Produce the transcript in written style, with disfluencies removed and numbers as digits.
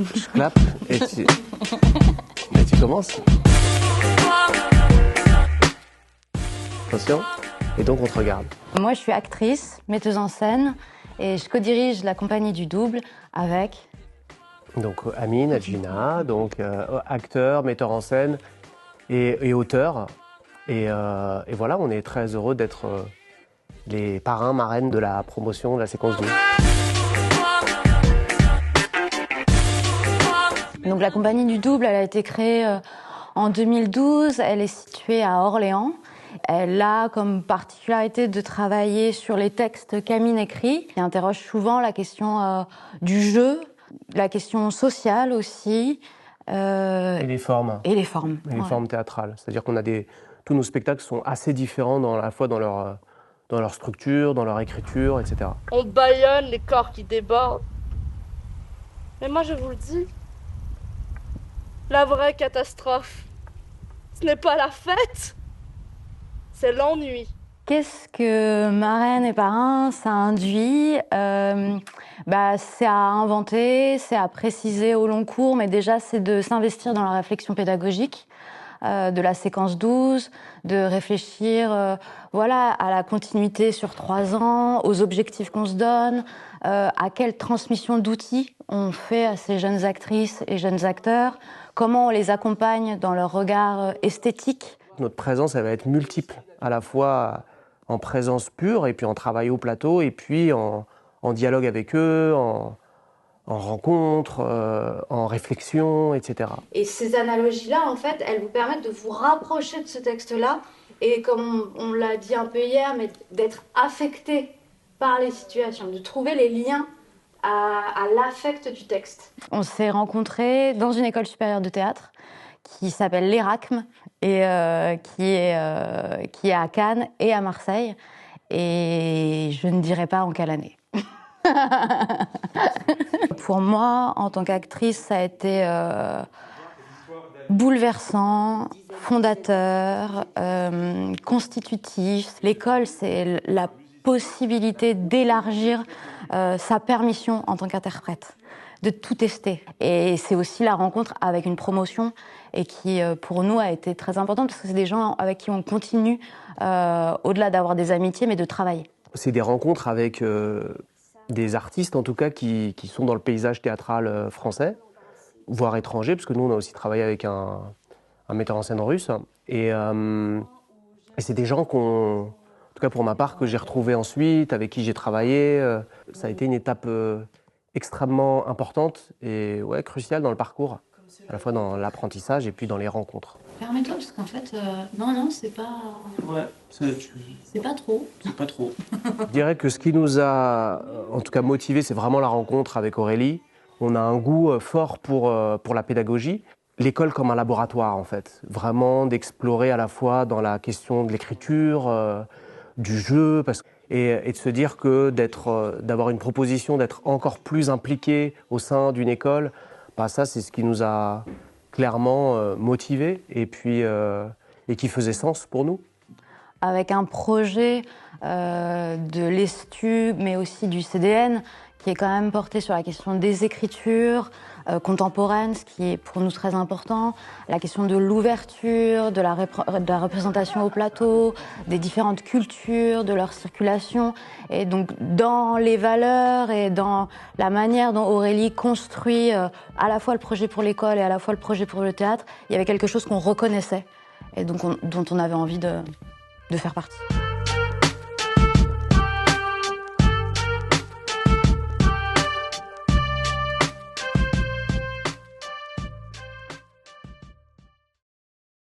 Je clappe et tu commences. Attention, et donc on te regarde. Moi, je suis actrice, metteuse en scène, et je co-dirige la compagnie du double avec... Donc Amine Adjina, donc acteur, metteur en scène et auteur. Et voilà, on est très heureux d'être les parrains, marraines de la promotion de la séquence 12. Donc la compagnie du double, elle a été créée en 2012, elle est située à Orléans. Elle a comme particularité de travailler sur les textes qu'Amine écrit, qui interroge souvent la question du jeu, la question sociale aussi. Et les formes. Et les formes. Et les formes théâtrales. C'est-à-dire qu'on a tous nos spectacles sont assez différents à la fois dans leur structure, dans leur écriture, etc. On bâillonne, les corps qui débordent. Mais moi je vous le dis, la vraie catastrophe, ce n'est pas la fête, c'est l'ennui. Qu'est-ce que marraine et parrain, ça induit c'est à inventer, c'est à préciser au long cours, mais déjà c'est de s'investir dans la réflexion pédagogique de la séquence 12, de réfléchir à la continuité sur 3 ans, aux objectifs qu'on se donne, à quelle transmission d'outils on fait à ces jeunes actrices et jeunes acteurs, comment on les accompagne dans leur regard esthétique. Notre présence, elle va être multiple, à la fois en présence pure, et puis en travail au plateau, et puis en dialogue avec eux, en rencontre, en réflexion, etc. Et ces analogies-là, en fait, elles vous permettent de vous rapprocher de ce texte-là, et comme on l'a dit un peu hier, mais d'être affecté par les situations, de trouver les liens à l'affect du texte. On s'est rencontrés dans une école supérieure de théâtre qui s'appelle l'Eracme et qui est à Cannes et à Marseille. Et je ne dirai pas en quelle année. Pour moi, en tant qu'actrice, ça a été bouleversant, fondateur, constitutif. L'école, c'est la possibilité d'élargir sa permission en tant qu'interprète, de tout tester. Et c'est aussi la rencontre avec une promotion et qui, pour nous, a été très importante parce que c'est des gens avec qui on continue, au-delà d'avoir des amitiés, mais de travailler. C'est des rencontres avec des artistes, en tout cas, qui sont dans le paysage théâtral français, voire étranger, parce que nous, on a aussi travaillé avec un metteur en scène russe. Et c'est des gens en tout cas pour ma part, que j'ai retrouvé ensuite, avec qui j'ai travaillé. Ça a été une étape extrêmement importante et cruciale dans le parcours, à la fois dans l'apprentissage et puis dans les rencontres. Permets-toi, parce qu'en fait, non, c'est pas... Ouais, c'est pas trop. C'est pas trop. Je dirais que ce qui nous a, en tout cas, motivés, c'est vraiment la rencontre avec Aurélie. On a un goût fort pour la pédagogie. L'école comme un laboratoire, en fait. Vraiment d'explorer à la fois dans la question de l'écriture, du jeu, et de se dire que d'avoir une proposition, d'être encore plus impliqué au sein d'une école, ça, c'est ce qui nous a clairement motivés et qui faisait sens pour nous. Avec un projet de l'ESTU, mais aussi du CDN, qui est quand même porté sur la question des écritures contemporaines, ce qui est pour nous très important, la question de l'ouverture, de la représentation au plateau, des différentes cultures, de leur circulation. Et donc, dans les valeurs et dans la manière dont Aurélie construit à la fois le projet pour l'école et à la fois le projet pour le théâtre, il y avait quelque chose qu'on reconnaissait et donc dont on avait envie de faire partie.